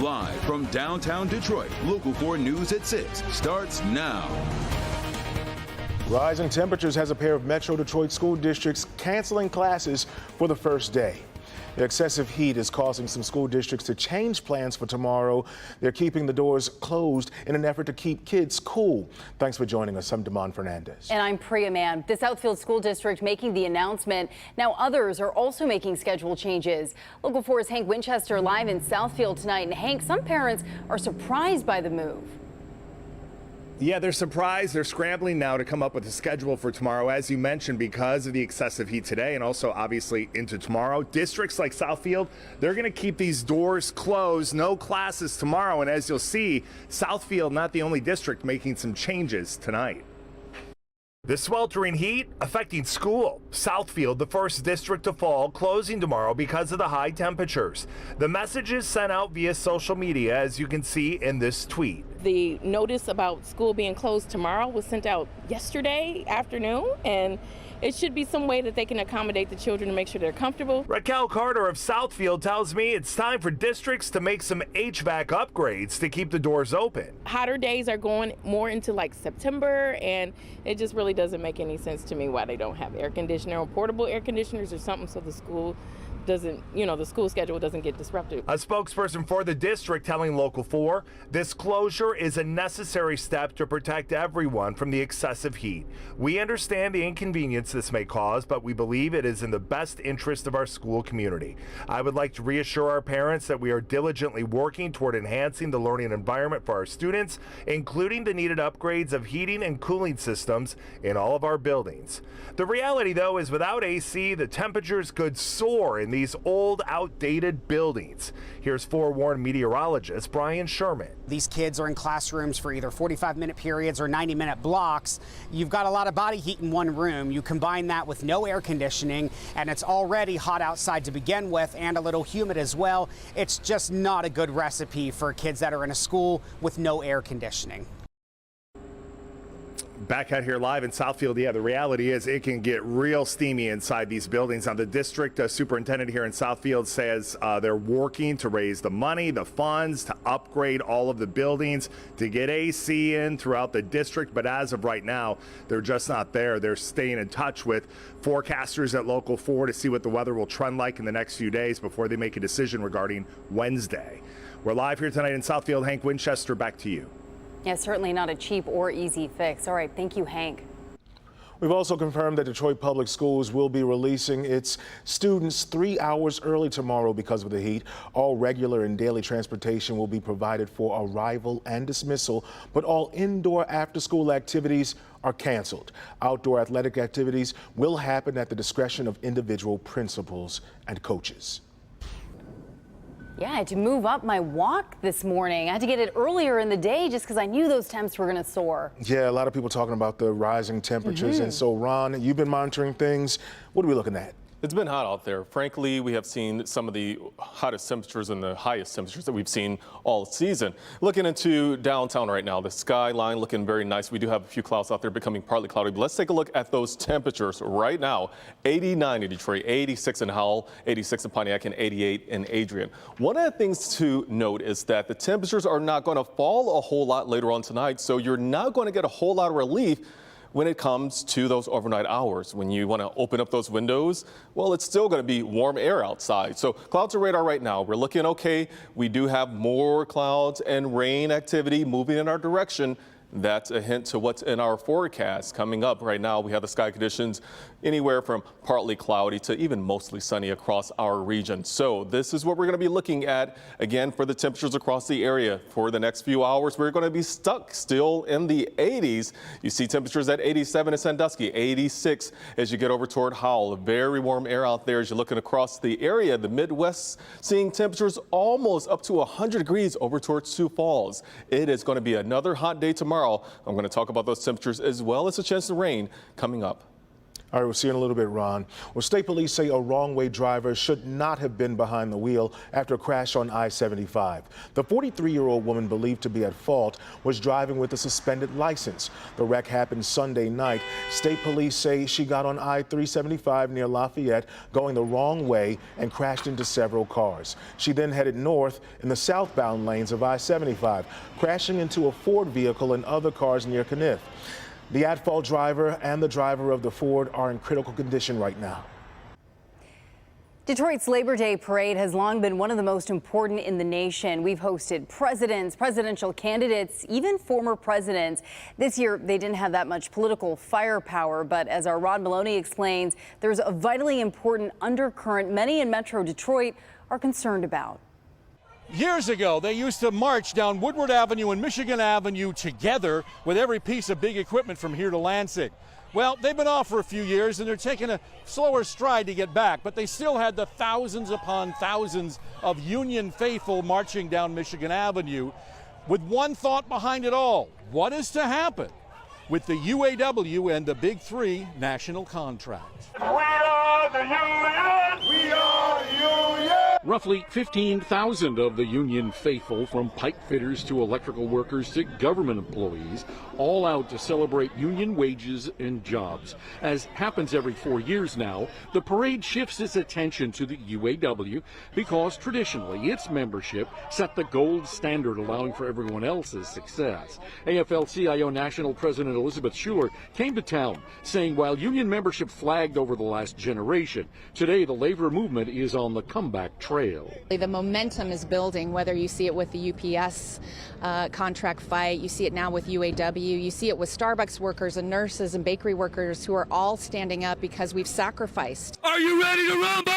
Live from downtown Detroit, Local 4 News at 6 starts now. Rising temperatures has a pair of Metro Detroit school districts canceling classes for the first day. The excessive heat is causing some school districts to change plans for tomorrow. They're keeping the doors closed in an effort to keep kids cool. Thanks for joining us. I'm Damon Fernandez. And I'm Priya Mann. The Southfield School District making the announcement. Now others are also making schedule changes. Local 4's Hank Winchester live in Southfield tonight. And Hank, some parents are surprised by the move. Yeah, they're surprised. They're scrambling now to come up with a schedule for tomorrow, as you mentioned, because of the excessive heat today and also obviously into tomorrow. Districts like Southfield, they're going to keep these doors closed, no classes tomorrow. And as you'll see, Southfield not the only district making some changes tonight. The sweltering heat affecting school. Southfield, the first district to fall, closing tomorrow because of the high temperatures. The messages sent out via social media, as you can see in this tweet. The notice about school being closed tomorrow was sent out yesterday afternoon, and it should be some way that they can accommodate the children to make sure they're comfortable. Raquel Carter of Southfield tells me it's time for districts to make some HVAC upgrades to keep the doors open. Hotter days are going more into like September, and it just really doesn't make any sense to me why they don't have air conditioner or portable air conditioners or something so the school doesn't, the school schedule doesn't get disrupted. A spokesperson for the district telling Local 4 this closure is a necessary step to protect everyone from the excessive heat. We understand the inconvenience this may cause, but we believe it is in the best interest of our school community. I would like to reassure our parents that we are diligently working toward enhancing the learning environment for our students, including the needed upgrades of heating and cooling systems in all of our buildings. The reality, though, is without AC, the temperatures could soar in these old, outdated buildings. Here's forewarned meteorologist Brian Sherman. These kids are in classrooms for either 45-minute periods or 90-minute blocks. You've got a lot of body heat in one room. You combine that with no air conditioning, and it's already hot outside to begin with and a little humid as well. It's just not a good recipe for kids that are in a school with no air conditioning. Back out here live in Southfield, yeah, the reality is it can get real steamy inside these buildings. Now, the district superintendent here in Southfield says they're working to raise the money, the funds to upgrade all of the buildings, to get AC in throughout the district. But as of right now, they're just not there. They're staying in touch with forecasters at Local 4 to see what the weather will trend like in the next few days before they make a decision regarding Wednesday. We're live here tonight in Southfield. Hank Winchester, back to you. Yeah, certainly not a cheap or easy fix. All right, thank you, Hank. We've also confirmed that Detroit Public Schools will be releasing its students 3 hours early tomorrow because of the heat. All regular and daily transportation will be provided for arrival and dismissal, but all indoor after-school activities are canceled. Outdoor athletic activities will happen at the discretion of individual principals and coaches. Yeah, I had to move up my walk this morning. I had to get it earlier in the day just because I knew those temps were going to soar. Yeah, a lot of people talking about the rising temperatures. And so, Ron, you've been monitoring things. What are we looking at? It's been hot out there. Frankly, we have seen some of the hottest temperatures and the highest temperatures that we've seen all season. Looking into downtown right now, the skyline looking very nice. We do have a few clouds out there becoming partly cloudy, but let's take a look at those temperatures right now. 89 in Detroit, 86 in Howell, 86 in Pontiac, and 88 in Adrian. One of the things to note is that the temperatures are not going to fall a whole lot later on tonight, so you're not going to get a whole lot of relief when it comes to those overnight hours. When you want to open up those windows, well, it's still going to be warm air outside. So clouds are radar right now. We're looking okay. We do have more clouds and rain activity moving in our direction. That's a hint to what's in our forecast coming up. Right now, we have the sky conditions anywhere from partly cloudy to even mostly sunny across our region. So this is what we're going to be looking at again for the temperatures across the area. For the next few hours, we're going to be stuck still in the 80s. You see temperatures at 87 in Sandusky, 86 as you get over toward Howell. Very warm air out there as you're looking across the area. The Midwest seeing temperatures almost up to 100 degrees over towards Sioux Falls. It is going to be another hot day tomorrow. I'm going to talk about those temperatures as well as a chance of rain coming up. All right, we'll see you in a little bit, Ron. Well, state police say a wrong-way driver should not have been behind the wheel after a crash on I-75. The 43-year-old woman believed to be at fault was driving with a suspended license. The wreck happened Sunday night. State police say she got on I-375 near Lafayette going the wrong way and crashed into several cars. She then headed north in the southbound lanes of I-75, crashing into a Ford vehicle and other cars near Kniff. The at-fault driver and the driver of the Ford are in critical condition right now. Detroit's Labor Day parade has long been one of the most important in the nation. We've hosted presidents, presidential candidates, even former presidents. This year, they didn't have that much political firepower, but as our Rod Maloney explains, there's a vitally important undercurrent many in Metro Detroit are concerned about. Years ago, they used to march down Woodward Avenue and Michigan Avenue together with every piece of big equipment from here to Lansing. Well, they've been off for a few years and they're taking a slower stride to get back, but they still had the thousands upon thousands of Union faithful marching down Michigan Avenue with one thought behind it all. What is to happen with the UAW and the Big Three national contract? We are the union! We are the union! Roughly 15,000 of the union faithful, from pipe fitters to electrical workers to government employees, all out to celebrate union wages and jobs. As happens every 4 years now, the parade shifts its attention to the UAW because traditionally its membership set the gold standard, allowing for everyone else's success. AFL-CIO National President Elizabeth Schuler came to town saying while union membership flagged over the last generation, today the labor movement is on the comeback trail. The momentum is building, whether you see it with the UPS contract fight, you see it now with UAW, you see it with Starbucks workers and nurses and bakery workers who are all standing up because we've sacrificed. Are you ready to rumble?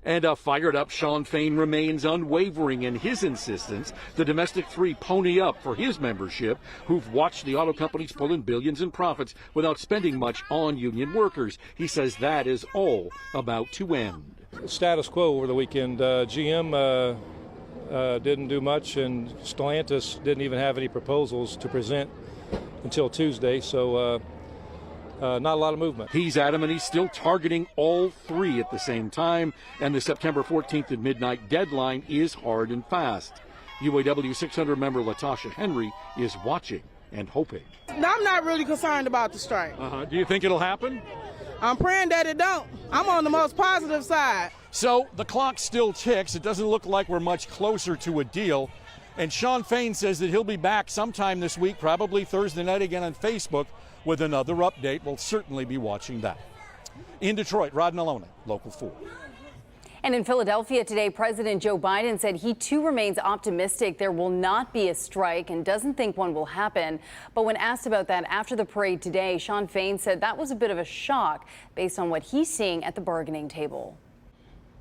And a fired-up Sean Fain remains unwavering in his insistence the domestic three pony up for his membership, who've watched the auto companies pull in billions in profits without spending much on union workers. He says that is all about to end. Status quo over the weekend. GM didn't do much, and Stellantis didn't even have any proposals to present until Tuesday, so not a lot of movement. He's adamant he's still targeting all three at the same time, and the September 14th at midnight deadline is hard and fast. UAW 600 member Latasha Henry is watching and hoping. I'm not really concerned about the strike. Do you think it'll happen? I'm praying that it don't. I'm on the most positive side. So the clock still ticks. It doesn't look like we're much closer to a deal. And Sean Fain says that he'll be back sometime this week, probably Thursday night again on Facebook, with another update. We'll certainly be watching that. In Detroit, Rod Maloney, Local 4. And in Philadelphia today, President Joe Biden said he too remains optimistic there will not be a strike and doesn't think one will happen. But when asked about that after the parade today, Sean Fain said that was a bit of a shock based on what he's seeing at the bargaining table.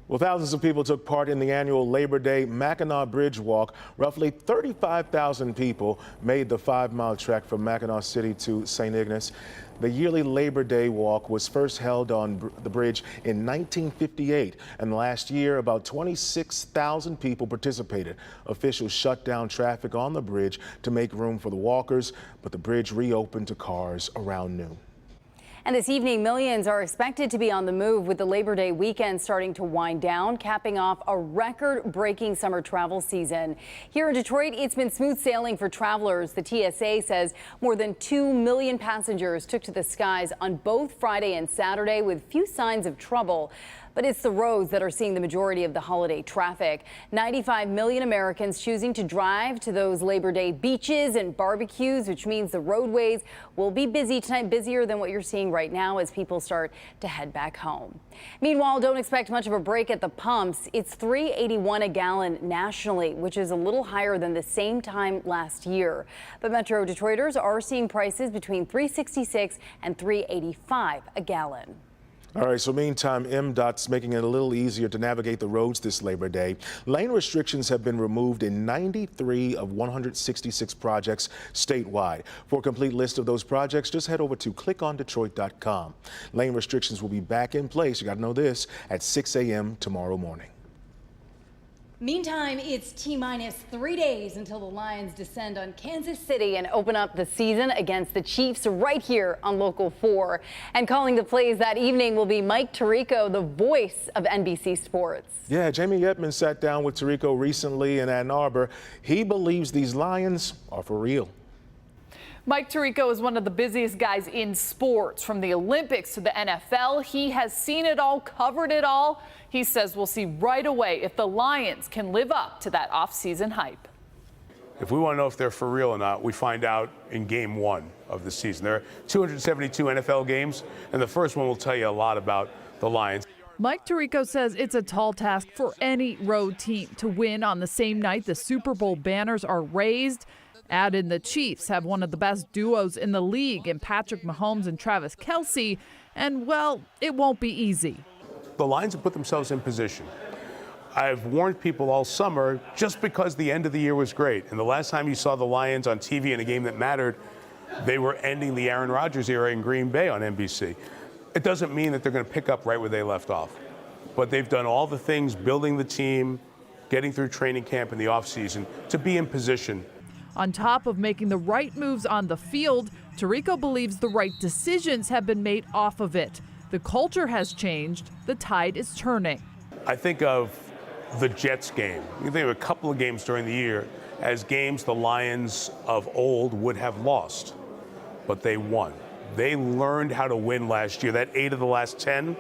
Well, thousands of people took part in the annual Labor Day Mackinac Bridge Walk. Roughly 35,000 people made the 5-mile trek from Mackinac City to St. Ignace. The yearly Labor Day Walk was first held on the bridge in 1958, and last year about 26,000 people participated. Officials shut down traffic on the bridge to make room for the walkers, but the bridge reopened to cars around noon. And this evening, millions are expected to be on the move with the Labor Day weekend starting to wind down, capping off a record-breaking summer travel season. Here in Detroit, it's been smooth sailing for travelers. The TSA says more than 2 million passengers took to the skies on both Friday and Saturday with few signs of trouble. But it's the roads that are seeing the majority of the holiday traffic. 95 million Americans choosing to drive to those Labor Day beaches and barbecues, which means the roadways will be busy tonight, busier than what you're seeing right now as people start to head back home. Meanwhile, don't expect much of a break at the pumps. It's $3.81 a gallon nationally, which is a little higher than the same time last year. But Metro Detroiters are seeing prices between $3.66 and $3.85 a gallon. All right, so meantime, MDOT's making it a little easier to navigate the roads this Labor Day. Lane restrictions have been removed in 93 of 166 projects statewide. For a complete list of those projects, just head over to clickondetroit.com. Lane restrictions will be back in place, you got to know this, at 6 a.m. tomorrow morning. Meantime, it's T-minus 3 days until the Lions descend on Kansas City and open up the season against the Chiefs right here on Local 4. And calling the plays that evening will be Mike Tirico, the voice of NBC Sports. Yeah, Jamie Edmonds sat down with Tirico recently in Ann Arbor. He believes these Lions are for real. Mike Tirico is one of the busiest guys in sports, from the Olympics to the NFL. He has seen it all, covered it all. He says we'll see right away if the Lions can live up to that offseason hype. If we want to know if they're for real or not, we find out in game 1 of the season. There are 272 NFL games, and the first one will tell you a lot about the Lions. Mike Tirico says it's a tall task for any road team to win on the same night the Super Bowl banners are raised. Add in the Chiefs have one of the best duos in the league in Patrick Mahomes and Travis Kelce, and, well, it won't be easy. The Lions have put themselves in position. I've warned people all summer just because the end of the year was great. And the last time you saw the Lions on TV in a game that mattered, they were ending the Aaron Rodgers era in Green Bay on NBC. It doesn't mean that they're going to pick up right where they left off. But they've done all the things, building the team, getting through training camp in the offseason to be in position. On top of making the right moves on the field, Tirico believes the right decisions have been made off of it. The culture has changed. The tide is turning. I think of the Jets game. You think of a couple of games during the year as games the Lions of old would have lost, but they won. They learned how to win last year. That 8 of the last 10,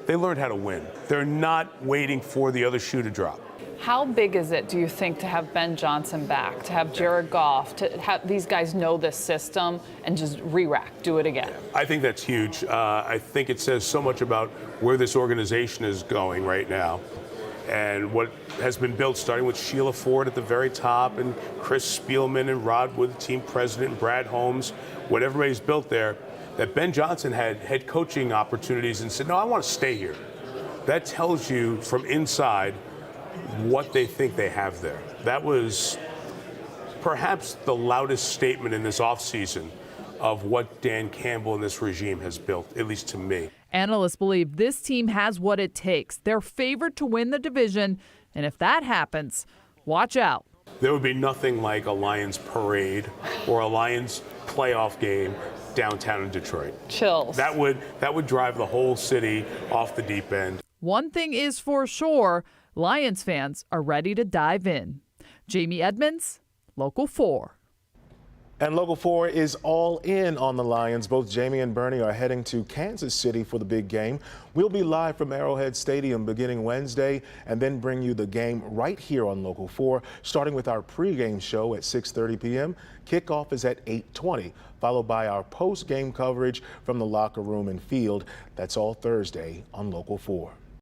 they learned how to win. They're not waiting for the other shoe to drop. How big is it, do you think, to have Ben Johnson back, to have Jared Goff, to have these guys know this system and just re-rack, do it again? I think that's huge. I think it says so much about where this organization is going right now and what has been built, starting with Sheila Ford at the very top and Chris Spielman and Rod Wood, the team president, and Brad Holmes, what everybody's built there, that Ben Johnson had head coaching opportunities and said, no, I want to stay here. That tells you from inside what they think they have there. That was perhaps the loudest statement in this offseason of what Dan Campbell and this regime has built, at least to me. Analysts believe this team has what it takes. They're favored to win the division, and if that happens, watch out. There would be nothing like a Lions parade or a Lions playoff game downtown in Detroit. Chills. That would drive the whole city off the deep end. One thing is for sure, Lions fans are ready to dive in. Jamie Edmonds, Local 4. And Local 4 is all in on the Lions. Both Jamie and Bernie are heading to Kansas City for the big game. We'll be live from Arrowhead Stadium beginning Wednesday and then bring you the game right here on Local 4, starting with our pregame show at 6:30 p.m. Kickoff is at 8:20, followed by our post-game coverage from the locker room and field. That's all Thursday on Local 4.